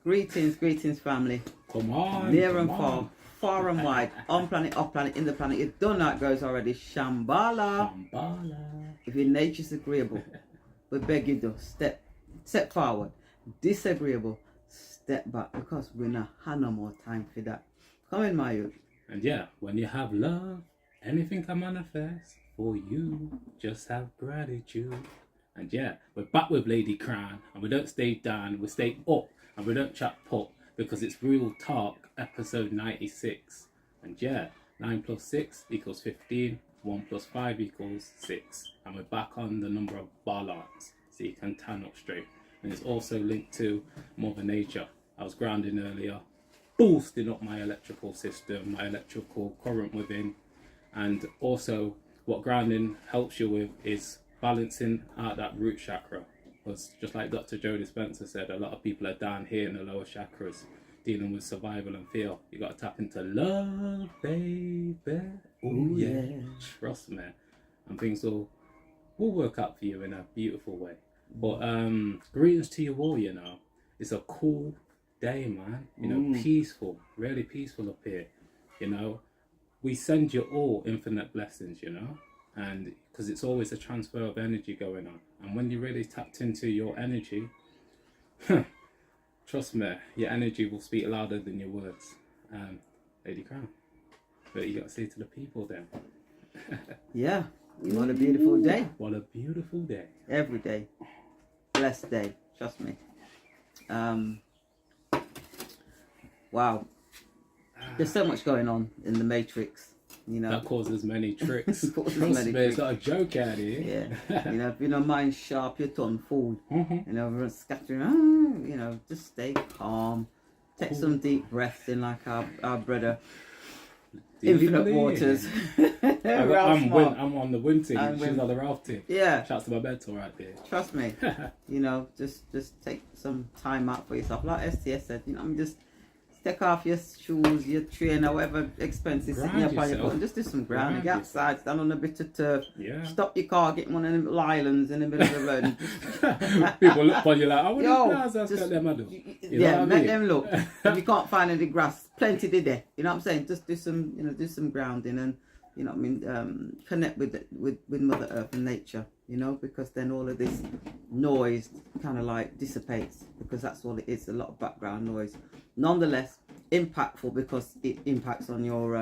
Greetings, family. Come on. Near come and on. far and wide, on planet, off planet, in the planet. You've done that, goes already. Shambhala. Shambhala. If your nature's agreeable, we beg you to step forward. Disagreeable, step back, because we not have no more time for that. Come in, my youth. And yeah, when you have love, anything can manifest for you. Just have gratitude. And yeah, we're back with Ladycrowne, and we don't stay down, we stay up, and we don't chat pop, because it's real talk, episode 96. And yeah, 9 plus 6 equals 15, 1 plus 5 equals 6. And we're back on the number of balance, so you can turn up straight. And it's also linked to Mother Nature. I was grounding earlier, boosting up my electrical system, my electrical current within. And also, what grounding helps you with is balancing out that root chakra. Because just like Dr. Joe Dispenza said, a lot of people are down here in the lower chakras dealing with survival and fear. You got to tap into love, baby. Oh yeah. Trust me. And things will work out for you in a beautiful way. But greetings to you all, you know. It's a cool day, man. You know, peaceful, really peaceful up here. You know, we send you all infinite blessings, you know. And because it's always a transfer of energy going on, and when you really tapped into your energy, trust me, your energy will speak louder than your words. Ladycrowne, what you got to say to the people then? Yeah, what a beautiful day. What a beautiful day. Every day, blessed day, trust me. Wow, there's so much going on in the Matrix. You know, that causes many tricks. Trust me, it's not a joke out here. Yeah, you know, if you're not mind sharp, your tongue full. You know, everyone's scattering. You know, just stay calm. Take some deep breaths in, like our brother. Infinite Waters. I'm on the wind team. She's on the Ralph team. Yeah. Shouts to my mentor right there. Trust me. You know, just take some time out for yourself. Like STS said, you know, just take off your shoes, your trainer, whatever expenses sitting up on your foot, and just do some grounding. Get outside, stand on a bit of turf. Yeah. Stop your car, get one of them little islands in the middle of the road. People look on you like, I want to get them, madam. Yeah, make them look. If you can't find any grass, plenty there. You know what I'm saying? Just do some grounding, and you know what I mean, connect with Mother Earth and nature. You know, because then all of this noise kind of like dissipates, because that's all it is, a lot of background noise. Nonetheless, impactful, because it impacts on your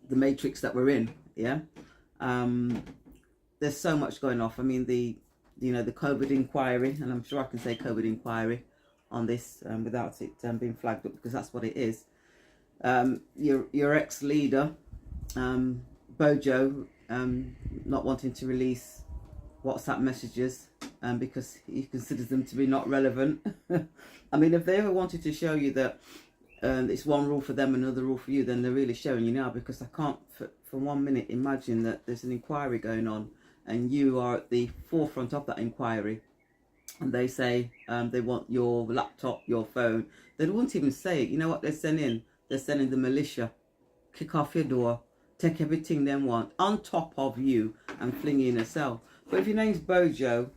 the matrix that we're in. Yeah. There's so much going off. I mean, the COVID inquiry, and I'm sure I can say COVID inquiry on this without it being flagged up, because that's what it is. Your ex-leader, Bojo, not wanting to release WhatsApp messages because he considers them to be not relevant. I mean, if they ever wanted to show you that it's one rule for them, another rule for you, then they're really showing you now, because I can't for 1 minute imagine that there's an inquiry going on and you are at the forefront of that inquiry, and they say they want your laptop, your phone. They won't even say it. You know what they're sending? They're sending the militia, kick off your door, take everything they want on top of you, and fling you in a cell. But if your name's Bojo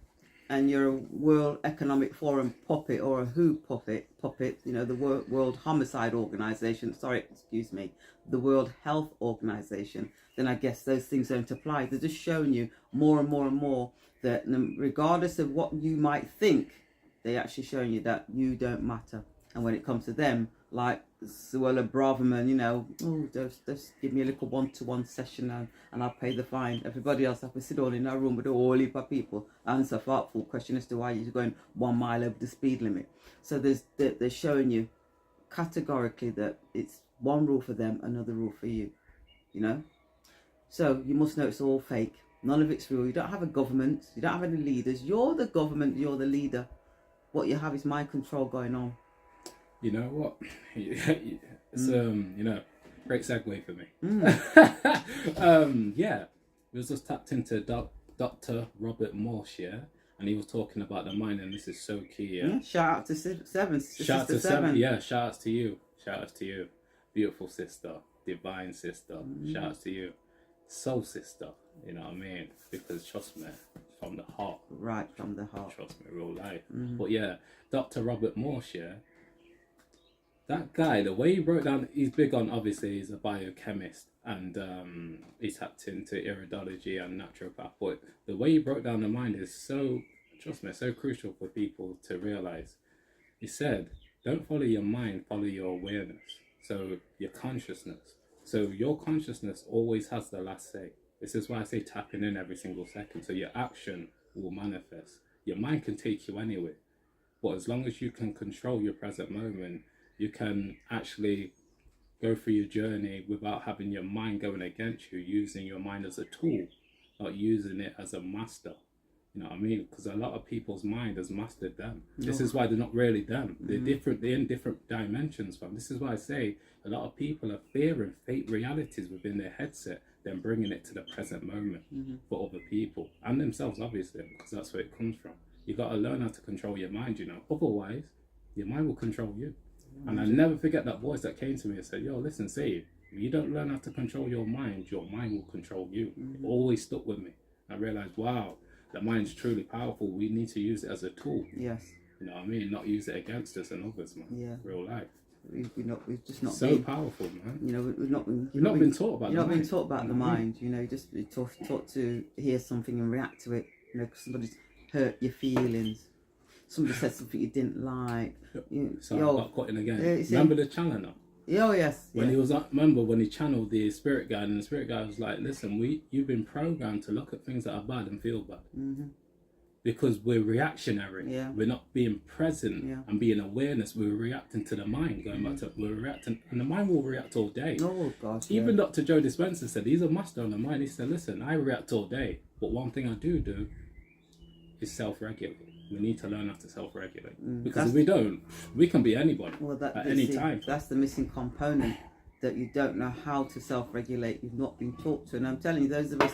and you're a World Economic Forum puppet, or a WHO puppet, you know, the World Homicide Organization, the World Health Organization, then I guess those things don't apply. They're just showing you more and more and more that regardless of what you might think, they're actually showing you that you don't matter. And when it comes to them, like Suella Braverman, you know, just give me a little one-to-one session and I'll pay the fine. Everybody else have to sit all in a room with a whole heap of people, answer thoughtful question as to why you're going 1 mile over the speed limit. So they're showing you categorically that it's one rule for them, another rule for you, you know. So you must know it's all fake. None of it's real. You don't have a government. You don't have any leaders. You're the government. You're the leader. What you have is mind control going on. You know what? It's you know, great segue for me. Yeah, we was just tapped into Dr. Robert Morse, yeah, and he was talking about the mind, and this is so key. Yeah. Shout out to Seven. Shout out to Seven. Yeah, shout outs to you. Shout outs to you, beautiful sister, divine sister. Shout outs to you, soul sister. You know what I mean? Because trust me, from the heart. Right from the heart. Trust me, real life. But yeah, Dr. Robert Morse, yeah. that guy, the way he broke down, he's big on, obviously, he's a biochemist and he's tapped into iridology and naturopath. But the way he broke down the mind is so, trust me, so crucial for people to realize. He said, don't follow your mind, follow your awareness. So your consciousness. So your consciousness always has the last say. This is why I say tapping in every single second. So your action will manifest. Your mind can take you anywhere. But as long as you can control your present moment, you can actually go through your journey without having your mind going against you, using your mind as a tool, not using it as a master. You know what I mean? Because a lot of people's mind has mastered them. This is why they're not really them. They're different. They're in different dimensions from. This is why I say a lot of people are fearing fake realities within their headset, then bringing it to the present moment for other people and themselves, obviously, because that's where it comes from. You got to learn how to control your mind, you know. Otherwise, your mind will control you. And I never forget that voice that came to me and said, yo, listen, Steve, if you don't learn how to control your mind will control you. It always stuck with me. I realized, wow, the mind's truly powerful. We need to use it as a tool. Yes. You know what I mean? Not use it against us and others, man. Yeah. Real life. We've just not so been powerful, man. You know, we've not been taught about. You've not been taught about the mind. You know, you just be taught to hear something and react to it. You know, because somebody's hurt your feelings. Somebody said something you didn't like. So I got caught in again. Remember the channeler? Oh yes. When he was, remember when he channeled the spirit guide, and the spirit guide was like, "Listen, you've been programmed to look at things that are bad and feel bad, because we're reactionary. Yeah. We're not being present and being awareness. We're reacting to the mind. Going back to we're reacting, and the mind will react all day. Oh God. Even Dr. Joe Dispenza said he's a master on the mind. He said, "Listen, I react all day, but one thing I do is self-regulate. We need to learn how to self-regulate because if we don't, we can be anybody at any time." That's the missing component, that you don't know how to self-regulate. You've not been taught to. And I'm telling you, those of us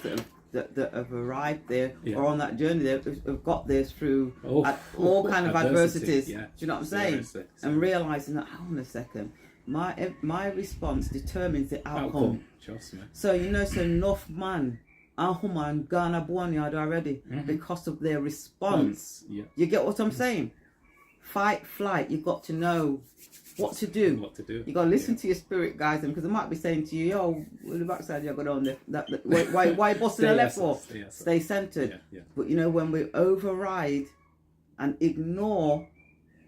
that have arrived there or on that journey there have got there through all kind of adversities. Do you know what I'm saying? And realizing that, hold on a second, my response determines the outcome. Trust me. So you know, so enough man and woman gone born yard already because of their response. You get what I'm saying? Fight, flight. You've got to know what to do. You got to listen to your spirit guys, because they might be saying to you, "Yo, with the backside you got on there. Why busting the left for? Stay centered." But you know, when we override and ignore,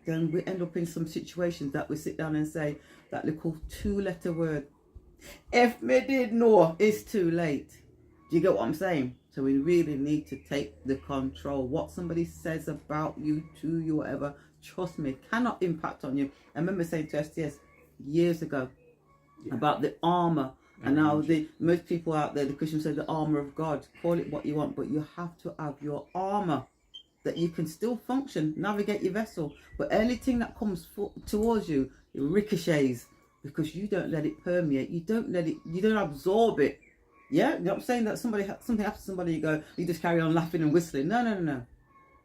then we end up in some situations that we sit down and say that little 2-letter word. If me did know, it's too late. Do you get what I'm saying? So we really need to take the control. What somebody says about you, to you, whatever, trust me, cannot impact on you. I remember saying to STS years ago about the armor, and now most people out there, the Christians say the armor of God. Call it what you want, but you have to have your armor that you can still function, navigate your vessel. But anything that comes towards you, it ricochets, because you don't let it permeate. You don't absorb it. Yeah, you know what I'm saying? That something happens to somebody, you just carry on laughing and whistling. No.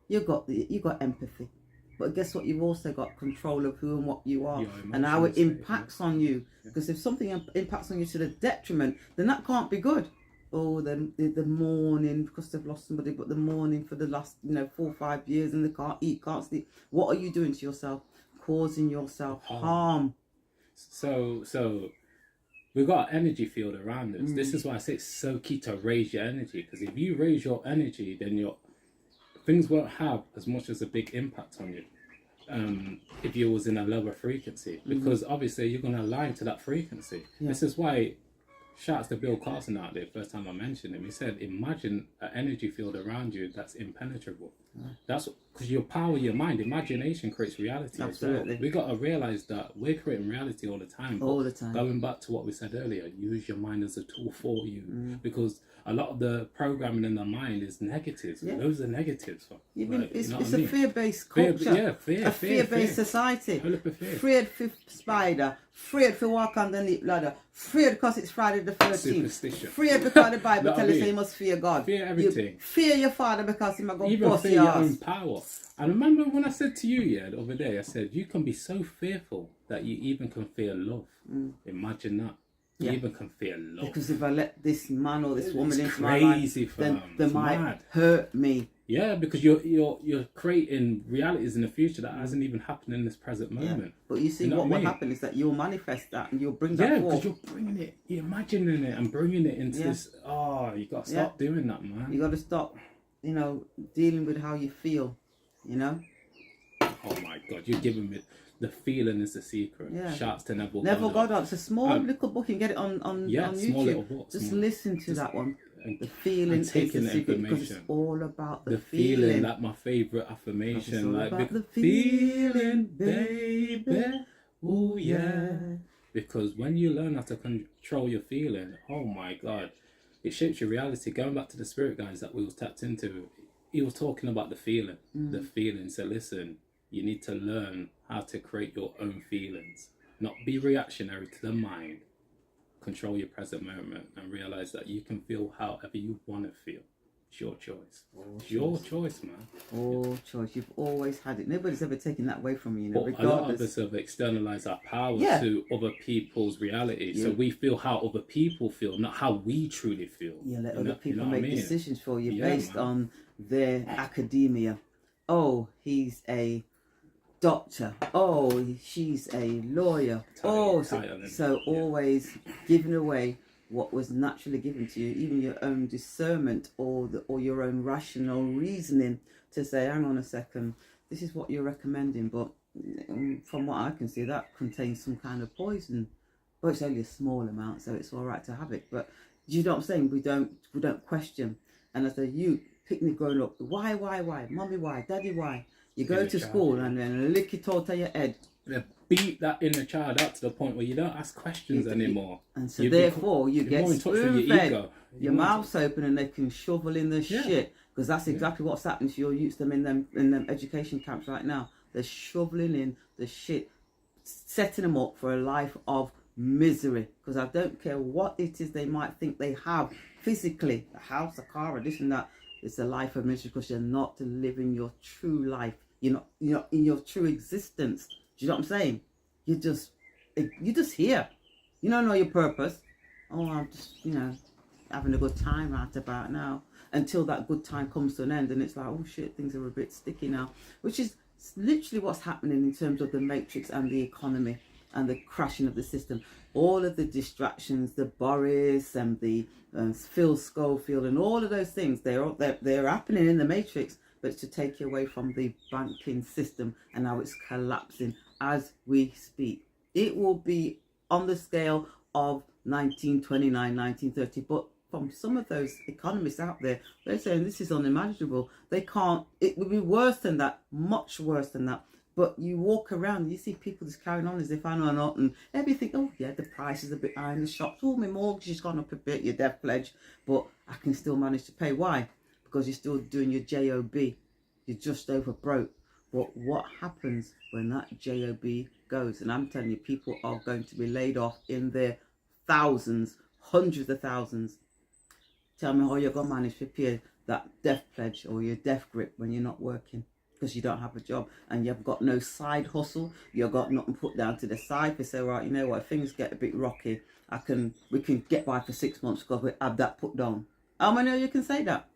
You got empathy, but guess what? You've also got control of who and what you are and how it impacts on you. Because if something impacts on you to the detriment, then that can't be good. Oh, then the mourning because they've lost somebody, but the mourning for the last 4 or 5 years, and they can't eat, can't sleep. What are you doing to yourself? Causing yourself harm. So. We've got an energy field around us. This is why I say it's so key to raise your energy. Because if you raise your energy, then things won't have as much as a big impact on you. If you was in a lower frequency, because obviously you're going to align to that frequency. This is why, shouts to Bill Carson out there, first time I mentioned him, he said, imagine an energy field around you that's impenetrable. That's because you power your mind. Imagination creates reality. Absolutely. As well. We got to realize that we're creating reality all the time. All the time. Going back to what we said earlier, use your mind as a tool for you, because a lot of the programming in the mind is negatives. Those are negatives. It's a fear-based culture. A fear-based society. Afraid for spider. Afraid for walk on the leap ladder. Afraid because it's Friday the 13th. Superstition. Afraid because the Bible tells you you must fear God. Fear everything. You fear your father because he might go even bust fear your own power. And remember when I said to you the other day, I said you can be so fearful that you even can fear love. Imagine that. You even can fear love. Because if I let this man or this woman into my life, then they might hurt me. Yeah, because you're creating realities in the future that hasn't even happened in this present Yeah. moment. But you see, You know what what I will mean? happen is that you'll manifest that and you'll bring Yeah, that because forth. you're bringing it, you're imagining it and bringing it into Yeah. this. Oh, you got to stop doing that, man. You got to stop, dealing with how you feel, Oh my God, you're giving me the feeling is the secret. Yeah. Shouts to Neville Neville Goddard. Goddard. It's a small little book. You can get it on YouTube. Small little book. Just small. listen to that one. And, The feeling is the taking the secret because it's information. all about The feeling. feeling, like my favorite affirmation, It's all like about the feeling, feeling, baby. Ooh yeah. Because when you learn how to control your feeling, oh my God, it shapes your reality. Going back to the spirit guys that we was tapped into, he was talking about the feeling. The feeling. So listen, you need to learn how to create your own feelings, not be reactionary to the mind. Control your present moment and realize that you can feel however you want to feel. It's your choice. It's your choice, man. All choice. You've always had it. Nobody's ever taken that away from you, But a lot of regardless. us have externalized our power Yeah. to other people's reality. Yeah. So we feel how other people feel, not how we truly feel. You let You other know- people you know what I make mean? decisions for you Yeah, based man. on their academia. Oh, he's a doctor. Oh, she's a lawyer. So always giving away what was naturally given to you, even your own discernment or your own rational reasoning to say, hang on a second, this is what you're recommending, but from what I can see, that contains some kind of poison. Well, it's only a small amount, so it's all right to have it. But you know what I'm saying? We don't question. And as a youth, picnic growing up, why, mommy, why, daddy, why? You go to school and then lick it all to your head. They beat that inner child out to the point where you don't ask questions anymore. And so therefore you get more in touch with spoon your fed. ego. Your mouth's open and they can shovel in the shit. Because that's exactly what's happening to your youths in them education camps right now. They're shoveling in the shit, setting them up for a life of misery. Because I don't care what it is they might think they have physically, a house, a car, or this and that. It's a life of misery because you're not living your true life. You're not in your true existence. Do you know what I'm saying? You're just here. You don't know your purpose. Oh, I'm just, having a good time right about now. Until that good time comes to an end and it's like, oh shit, things are a bit sticky now. Which is literally what's happening in terms of the matrix and the economy and the crashing of the system. All of the distractions, the Boris and the Phil Schofield and all of those things, they're happening in the matrix, but it's to take you away from the banking system and now it's collapsing as we speak. It will be on the scale of 1929, 1930, but from some of those economists out there, they're saying this is unimaginable. They can't, it would be worse than that, much worse than that. But you walk around and you see people just carrying on as if I know not, and everything, oh yeah, the price is a bit high in the shops. Oh, my mortgage has gone up a bit, your death pledge, but I can still manage to pay. Why? Because you're still doing your JOB. You're just over broke. But what happens when that JOB goes? And I'm telling you, people are going to be laid off in their thousands, hundreds of thousands. Tell me how you're going to manage to pay that death pledge or your death grip when you're not working. Because you don't have a job and you've got no side hustle, you've got nothing put down to the side to say, right, you know what, if things get a bit rocky, we can get by for 6 months because we have that put down. How many of you can say that?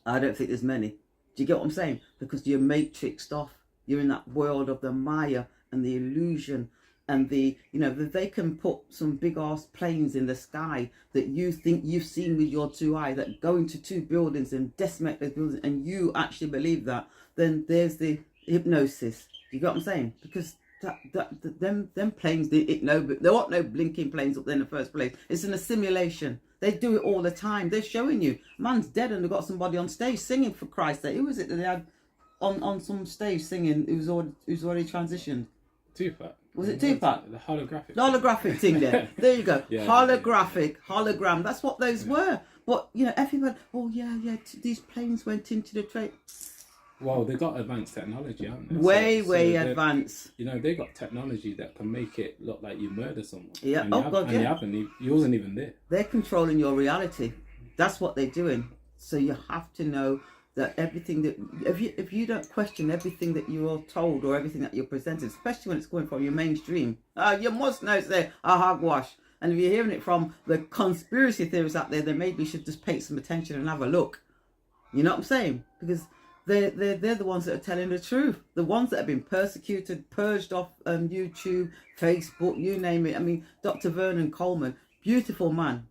I don't think there's many. Do you get what I'm saying? Because you're matrixed off. You're in that world of the Maya and the illusion and that they can put some big ass planes in the sky that you think you've seen with your two eyes that go into two buildings and decimate those buildings, and you actually believe that. Then there's the hypnosis. You got what I'm saying? Because them planes didn't know, but there weren't no blinking planes up there in the first place. It's in a simulation. They do it all the time. They're showing you man's dead and they've got somebody on stage singing, for Christ's sake. Who was it that they had on some stage singing who's already transitioned? Tupac. Was it Tupac? The holographic. The holographic thing there. There you go. Yeah, hologram. That's what those were. But, everyone, oh, yeah, these planes went into the trade. Well, they got advanced technology, haven't they? Way advanced. They got technology that can make it look like you murder someone. Yeah. And you haven't. You wasn't even there. They're controlling your reality. That's what they're doing. So you have to know that everything that if you don't question everything that you're told or everything that you're presented, especially when it's coming from your mainstream, you must know it's a hogwash. And if you're hearing it from the conspiracy theorists out there, then maybe you should just pay some attention and have a look. You know what I'm saying? Because they're the ones that are telling the truth. The ones that have been persecuted, purged off YouTube, Facebook, you name it. I mean, Dr. Vernon Coleman, beautiful man.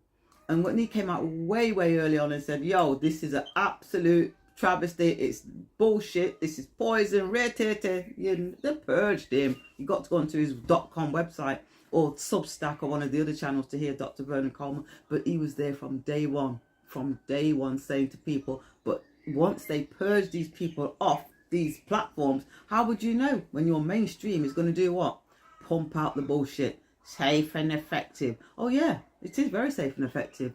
And when he came out way early on and said, yo, this is an absolute travesty, it's bullshit, this is poison, they purged him. You got to go onto his .com website or Substack or one of the other channels to hear Dr. Vernon Coleman. But he was there from day one saying to people, but once they purge these people off these platforms, how would you know when your mainstream is going to do what? Pump out the bullshit. Safe and effective. Oh yeah, it is very safe and effective.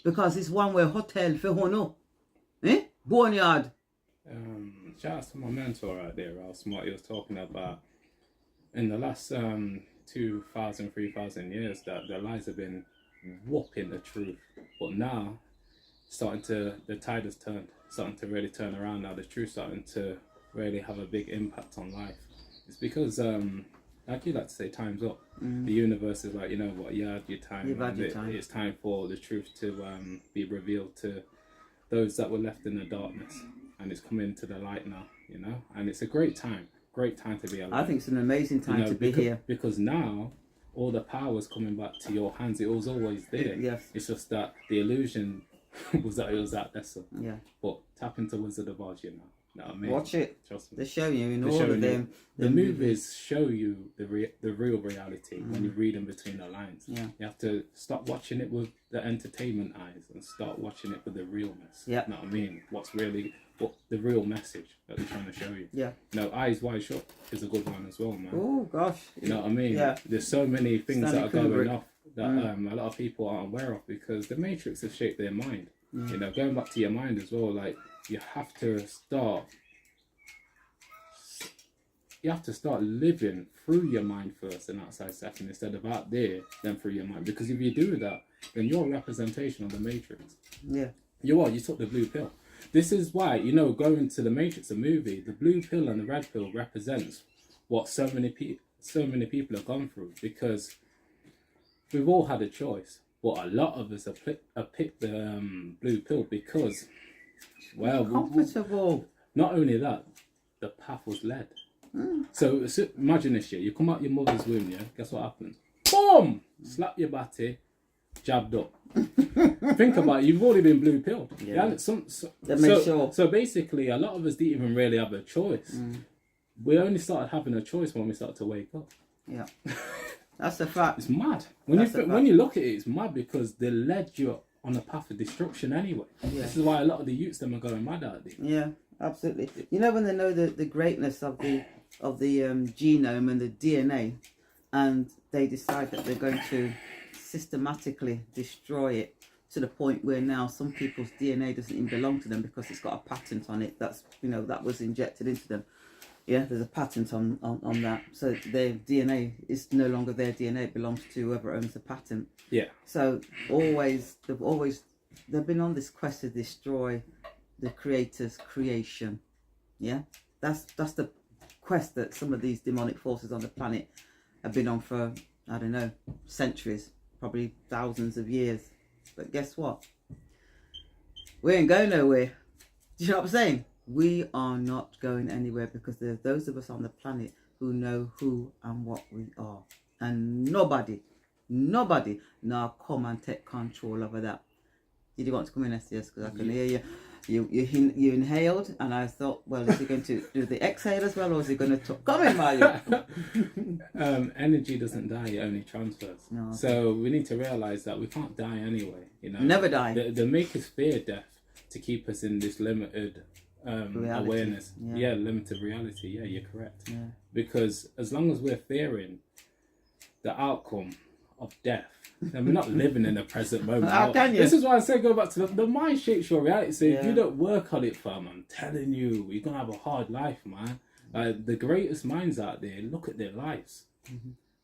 Because it's one way hotel for Hono. Boneyard. Shout out to my mentor out there, how smart he was talking about in the last 2,000, 3,000 years that the lies have been whopping the truth. But now, the tide has turned, starting to really turn around now. The truth starting to really have a big impact on life. It's because, like you like to say, time's up. The universe is like, you know what, you had your time. You've had your time. It's time for the truth to be revealed to those that were left in the darkness. And it's coming to the light now, you know? And it's a great time to be alive. I think it's an amazing time to be here. Because now, all the power is coming back to your hands. It was always there. Yes. It's just that the illusion was that it was out there. So. Yeah. But tap into Wizard of Oz, you know. Know what I mean? Watch it. Trust me. They show you in all of them. The movies show you the real reality when you read in between the lines. Yeah. You have to stop watching it with the entertainment eyes and start watching it with the realness. Yeah. Know what I mean? What the real message that they're trying to show you. Yeah. No, Eyes Wide Shut is a good one as well, man. Oh gosh. You know what I mean? Yeah. There's so many things Stanley that are going Kubrick. off that a lot of people aren't aware of because the Matrix has shaped their mind. You know, going back to your mind as well, like you have to start living through your mind first and outside second instead of out there then through your mind. Because if you do that, then you're a representation of the Matrix. Yeah. You took the blue pill. This is why, you know, going to the Matrix, a movie, the blue pill and the red pill represents what so many people have gone through, because we've all had a choice. But a lot of us have picked the blue pill because, well, Comfortable. not only that, the path was led. So imagine this year, you come out your mother's womb, yeah? Guess what happens? Boom! Slap your batty, jabbed up. Think about it, you've already been blue pilled. Yeah. So basically, a lot of us didn't even really have a choice. We only started having a choice when we started to wake up. Yeah. That's a fact. It's mad. When you look at it, it's mad because they led you on a path of destruction anyway. Yeah. This is why a lot of the youths them are going mad out there. Yeah, absolutely. You know, when they know the greatness of the genome and the DNA, and they decide that they're going to systematically destroy it to the point where now some people's DNA doesn't even belong to them because it's got a patent on it. That's, you know, that was injected into them. Yeah, there's a patent on that. So their DNA is no longer their DNA. It belongs to whoever owns the patent. Yeah. So they've been on this quest to destroy the Creator's creation. Yeah, that's the quest that some of these demonic forces on the planet have been on for, I don't know, centuries, probably thousands of years. But guess what? We ain't going nowhere. Do you know what I'm saying? We are not going anywhere because there's those of us on the planet who know who and what we are. And nobody now come and take control over that. Did you want to come in, STS? Because I can hear you. You inhaled, and I thought, well, is he going to do the exhale as well, or is he going to talk? Come in, Mario. Energy doesn't die; it only transfers. No, okay. So we need to realize that we can't die anyway. You know, never die. They make us fear death to keep us in this limited awareness. Yeah, limited reality. Yeah, you're correct. Yeah. Because as long as we're fearing the outcome of death, then we're not living in the present moment. How can you? This is why I say go back to the mind shapes your reality. So if you don't work on it, fam, I'm telling you, you're gonna have a hard life, man. Like the greatest minds out there, look at their lives.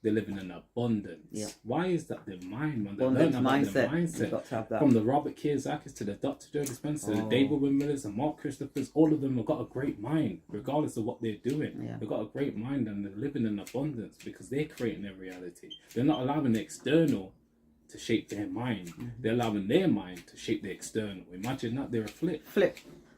They're living in abundance. Yeah. Why is that their mind, man? They abundance learn about mindset. their mindset. You've got to have that. From the Robert Kiyosakis to the Dr. Joe Dispenza, the David Windmillers, the Mark Christophers, all of them have got a great mind, regardless of what they're doing. Yeah. They've got a great mind and they're living in abundance because they're creating their reality. They're not allowing the external to shape their mind. They're allowing their mind to shape the external. Imagine that, they're a flip.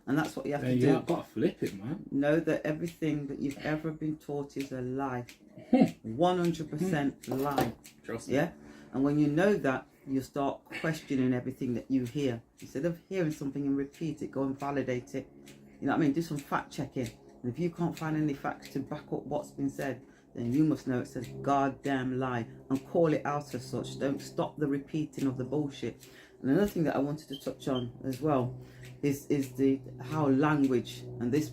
And that's what you have Then to you do. have got to flip it, man. Know that everything that you've ever been taught is a lie. 100% lie. Trust me. Yeah? And when you know that, you start questioning everything that you hear. Instead of hearing something and repeat it, go and validate it. You know what I mean? Do some fact checking. And if you can't find any facts to back up what's been said, then you must know it's a goddamn lie, and call it out as such. Don't stop the repeating of the bullshit. And another thing that I wanted to touch on as well is the how language and this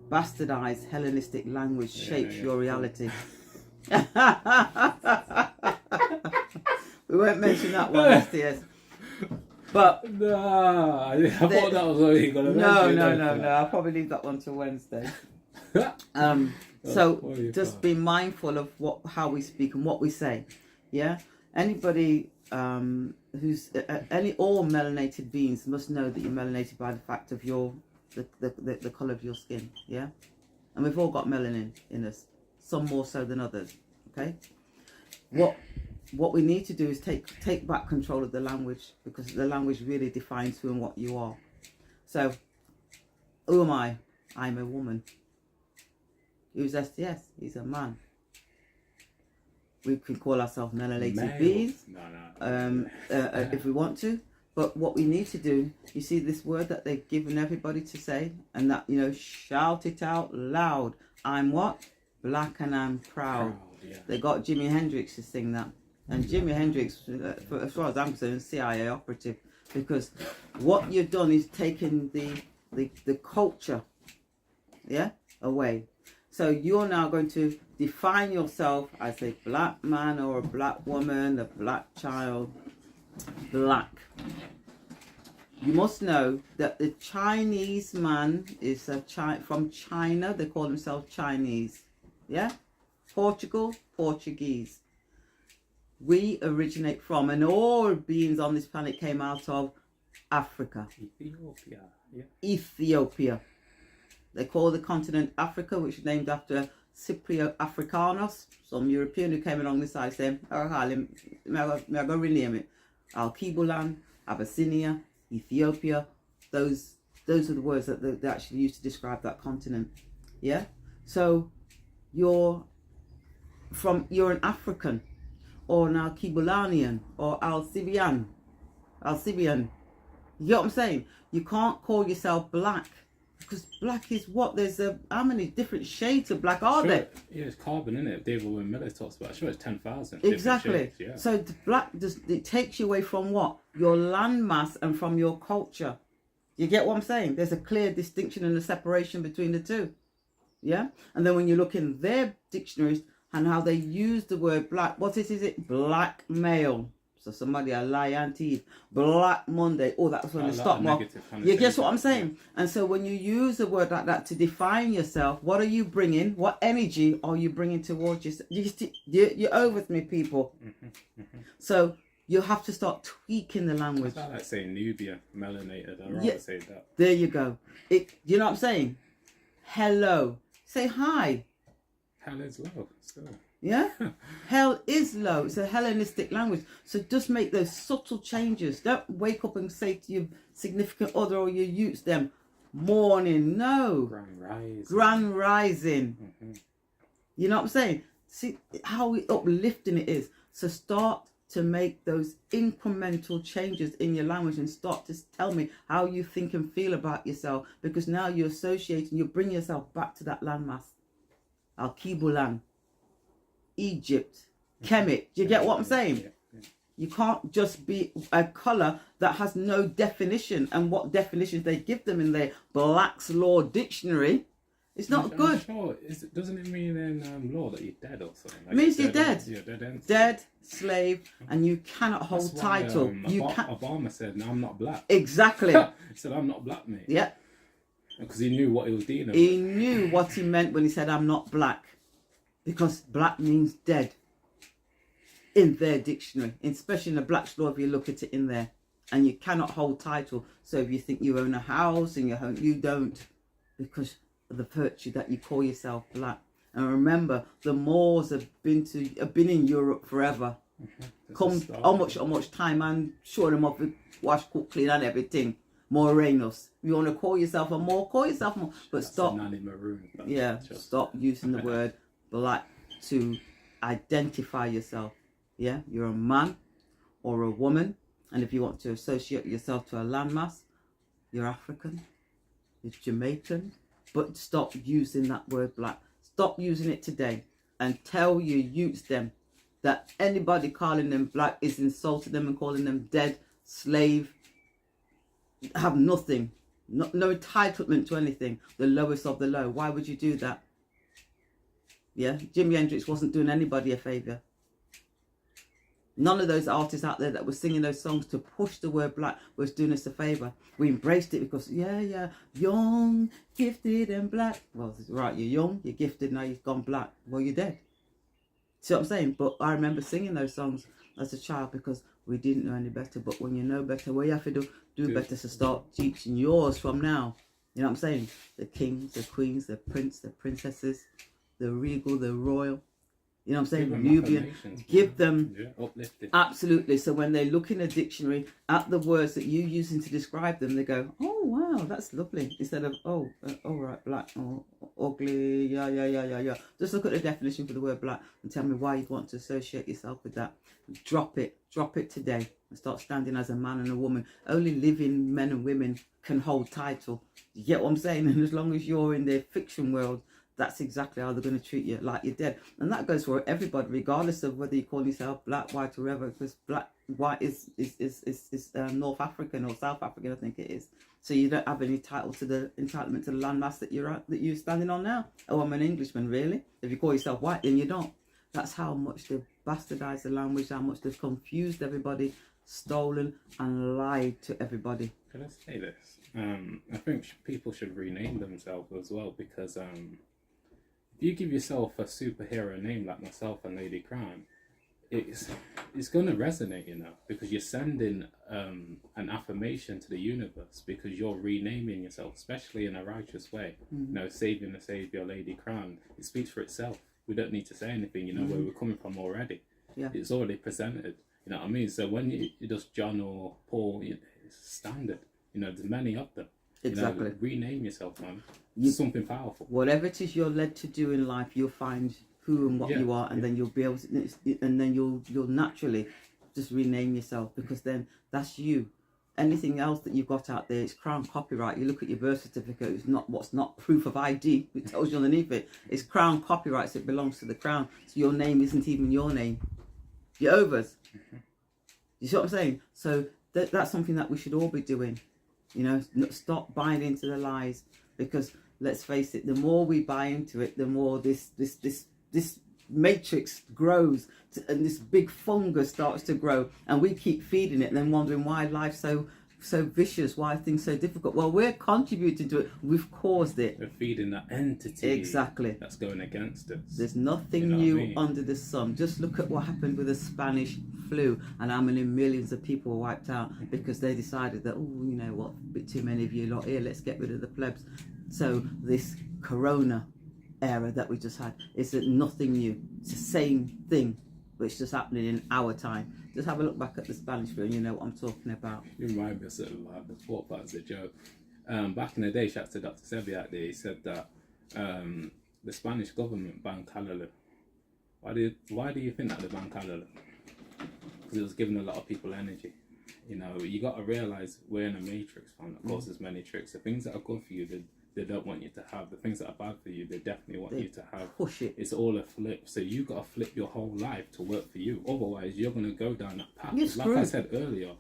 bastardized Hellenistic language shapes your reality. We won't mention that one, STS. But nah, I thought that was all you got to mention. No. I'll probably leave that one till Wednesday. So just be mindful of how we speak and what we say. Yeah. Anybody who's all melanated beings must know that you're melanated by the fact of the color of your skin. Yeah. And we've all got melanin in us, some more so than others. Okay. What we need to do is take back control of the language, because the language really defines who and what you are. So, who am I? I'm a woman. Who's STS? He's a man. We can call ourselves melanated beings if we want to. But what we need to do, you see this word that they've given everybody to say, and that, shout it out loud. I'm what? Black and I'm proud. Yeah. They got Jimi Hendrix to sing that. And Jimi Hendrix, as far as I'm concerned, is CIA operative, because what you've done is taken the culture, away. So you're now going to define yourself as a black man or a black woman, a black child, black. You must know that the Chinese man is from China. They call themselves Chinese. Yeah? Portugal, Portuguese. We originate from, and all beings on this planet came out of Africa. Ethiopia. Yeah. Ethiopia. They call the continent Africa, which is named after Cypriot Africanus, some European who came along this side saying, I'm going to rename it. Alkebulan, Abyssinia, Ethiopia. Those are the words that they actually used to describe that continent. Yeah? So you're an African, or an Alkebulanian, or Alcibian. You get what I'm saying? You can't call yourself black, because black is what? There's how many different shades of black are there? Yeah, it's carbon, isn't it? David Owen Miller talks about. Sure, it's 10,000. Exactly. Shades, yeah. So the black it takes you away from what? Your landmass and from your culture. You get what I'm saying? There's a clear distinction and a separation between the two. Yeah. And then when you look in their dictionaries and how they use the word black, what is it? Black male. So somebody a lion teeth. Black Monday. Oh, that was when the stock market. You guess what I'm saying? And so when you use a word like that to define yourself, what are you bringing? What energy are you bringing towards yourself? You're over with me, people. So you have to start tweaking the language. I like saying Nubia, melanated. I'd rather say that. There you go. You know what I'm saying? Hello. Say hi. Hell is love, still. Yeah? Hell is low. It's a Hellenistic language. So just make those subtle changes. Don't wake up and say to your significant other or your youths them, morning. No. Grand rising. You know what I'm saying? See how uplifting it is. So start to make those incremental changes in your language and start to tell me how you think and feel about yourself, because now you're associating, you bring yourself back to that landmass. Alkebulan, Egypt, Kemet. Do you get what I'm saying? Yeah. You can't just be a colour that has no definition, and what definitions they give them in their Black's Law dictionary. It's not good. Sure. Doesn't it mean in law that you're dead or something? Like it means you're dead. Yeah, dead, slave, and you cannot hold title. Obama said, "No, I'm not black." Exactly. He said, "I'm not black, mate." Yeah. Because he knew what he was dealing with. He knew what he meant when he said, "I'm not black," because black means dead in their dictionary, especially in the Black's Law. If you look at it in there, and you cannot hold title. So if you think you own a house in your home, you don't, because of the virtue that you call yourself black. And remember, the Moors have been in Europe forever. Come how much time and show them up with wash, cook, clean and everything. Morenos. If you want to call yourself a Moor, call yourself more. But That's stop. a nanny maroon. Yeah, stop using the word black to identify yourself. Yeah, you're a man or a woman, and if you want to associate yourself to a landmass, you're African, you're Jamaican, but stop using that word black. Stop using it today, and tell your youths them that anybody calling them black is insulting them and calling them dead, slave, have nothing, no entitlement to anything, the lowest of the low. Why would you do that? Yeah, Jimi Hendrix wasn't doing anybody a favour. None of those artists out there that were singing those songs to push the word black was doing us a favour. We embraced it because, yeah, young, gifted and black. Well, right, you're young, you're gifted, now you've gone black. Well, you're dead. See what I'm saying? But I remember singing those songs as a child because we didn't know any better. But when you know better, what you have to do better to start teaching yours from now. You know what I'm saying? The kings, the queens, the prince, the princesses, the regal, the royal. You know what I'm saying? Nubian. Give them uplifting. Absolutely. So when they look in a dictionary at the words that you're using to describe them, they go, "Oh wow, that's lovely." Instead of right, black, ugly, yeah. Just look at the definition for the word black and tell me why you'd want to associate yourself with that. Drop it today, and start standing as a man and a woman. Only living men and women can hold title. You get what I'm saying? And as long as you're in the fiction world, that's exactly how they're going to treat you, like you're dead. And that goes for everybody, regardless of whether you call yourself black, white, or whatever, because white is North African or South African, I think it is. So you don't have any entitlement to the landmass that you're standing on now. Oh, I'm an Englishman, really? If you call yourself white, then you don't. That's how much they've bastardized the language, how much they've confused everybody, stolen and lied to everybody. Can I say this? I think people should rename themselves as well, because if you give yourself a superhero name like myself and Ladycrowne, it's going to resonate, you know, because you're sending an affirmation to the universe, because you're renaming yourself, especially in a righteous way. You know, saving the Saviour, Ladycrowne, it speaks for itself. We don't need to say anything, you know, where we're coming from already. Yeah. It's already presented, you know what I mean? So when you just John or Paul, it's standard. You know, there's many of them. Exactly. You know, rename yourself, man. It's something powerful. Whatever it is you're led to do in life, you'll find who and what you are, and then you'll be able to, and then you'll naturally just rename yourself, because then that's you. Anything else that you've got out there, it's crown copyright. You look at your birth certificate, it's not what's not proof of ID. It tells you underneath it. It's crown copyright, so it belongs to the crown. So your name isn't even your name. Jehovah's. You see what I'm saying? So that's something that we should all be doing. You know, stop buying into the lies, because let's face it, the more we buy into it, the more this matrix grows, and this big fungus starts to grow, and we keep feeding it and then wondering why life's so vicious, why things so difficult. Well, we're contributing to it. We've caused it. We're feeding that entity. Exactly. That's going against us. There's nothing new under the sun. Just look at what happened with the Spanish flu, and how many millions of people were wiped out because they decided that, oh, you know what, a bit too many of you lot here, let's get rid of the plebs. So this corona era that we just had is nothing new. It's the same thing, but it's just happening in our time. Just have a look back at the Spanish flu and you know what I'm talking about. You remind me of something like the thought part as a joke. Back in the day, shout out to Dr. Sebi out there, he said that the Spanish government banned Callaloo. Why do you think that they banned Callaloo? Because it was giving a lot of people energy. You know, you got to realise we're in a matrix, fam, that causes many tricks. The things that are good for you, they don't want you to have. The things that are bad for you, they definitely want you to have. Push it. It's all a flip. So you got to flip your whole life to work for you. Otherwise, you're going to go down that path. Like I said earlier,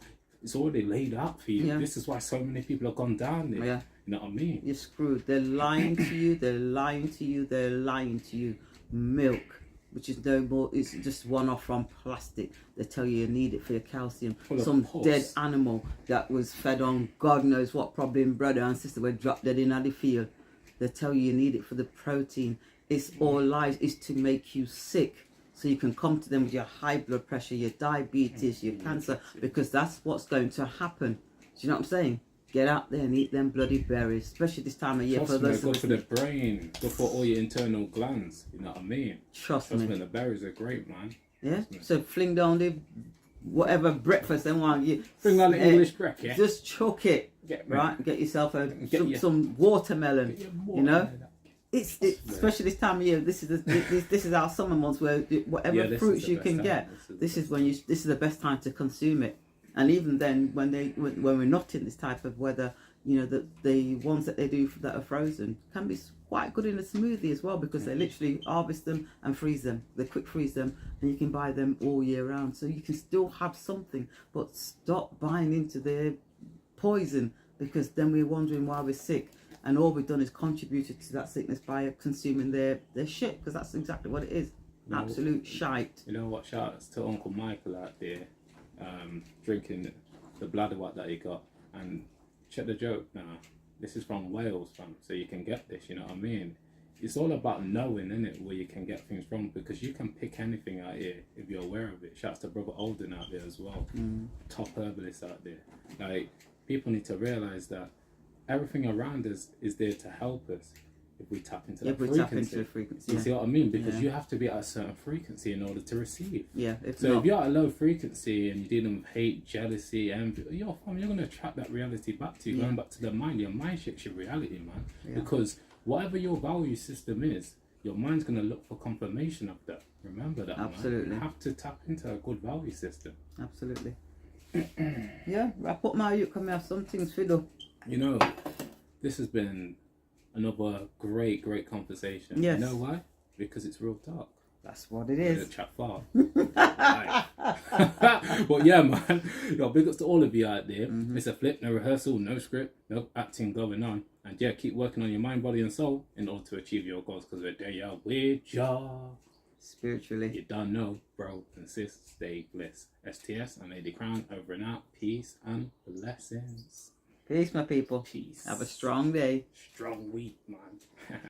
it's already laid out for you. Yeah. This is why so many people have gone down there. Yeah. You know what I mean? You're screwed. They're lying to you. They're lying to you. They're lying to you. Milk, which is no more, it's just one off from plastic. They tell you need it for your calcium. Some dead animal that was fed on God knows what, probably in brother and sister were dropped dead in the field. They tell you need it for the protein. It's all lies. It's to make you sick, so you can come to them with your high blood pressure, your diabetes, your cancer, because that's what's going to happen. Do you know what I'm saying? Get out there and eat them bloody berries, especially this time of year. For those good for the brain, good for all your internal glands. You know what I mean? Trust me. The berries are great, man. Yeah. So fling down the whatever breakfast they want. You Bring on the English breakfast. Yeah? Just chuck it, Get right? Get yourself Get some watermelon. Get your You know, watermelon. it's especially this time of year. This is our summer months where whatever fruits you can get. This is the best time to consume it. And even then, when we're not in this type of weather, you know, the ones that they do that are frozen can be quite good in a smoothie as well, because they literally harvest them and freeze them. They quick freeze them, and you can buy them all year round. So you can still have something, but stop buying into their poison, because then we're wondering why we're sick, and all we've done is contributed to that sickness by consuming their shit, because that's exactly what it is. Absolute shite. You know what? Shout outs to Uncle Michael out there, drinking the bladder what that he got. And check the joke now. This is from Wales, fam. So you can get this, you know what I mean? It's all about knowing, innit, where you can get things from, because you can pick anything out here if you're aware of it. Shouts to Brother Alden out there as well. Top herbalists out there. Like, people need to realise that everything around us is there to help us if we tap into that frequency. You see what I mean? Because you have to be at a certain frequency in order to receive. Yeah. If you're at a low frequency and you're dealing with hate, jealousy, envy, you're going to attract that reality back to you. Going back to the mind, your mind shapes your reality, man. Because whatever your value system is, your mind's going to look for confirmation of that. Remember that, absolutely. Man. You have to tap into a good value system. Absolutely. Yeah, wrap up my youth, come have some things fiddle. You know, this has been another great conversation. Yes. You know why? Because it's real talk. That's what it is. Chat far. But yeah, man. Yo, big ups to all of you out there. It's a flip, no rehearsal, no script, no acting going on. And yeah, keep working on your mind, body and soul in order to achieve your goals, because we're there, y'all, with y'all. Spiritually. You don't know, bro and sis. Stay blessed. STS and Ladycrowne over and out. Peace and blessings. Peace, my people. Peace. Have a strong day. Strong week, man.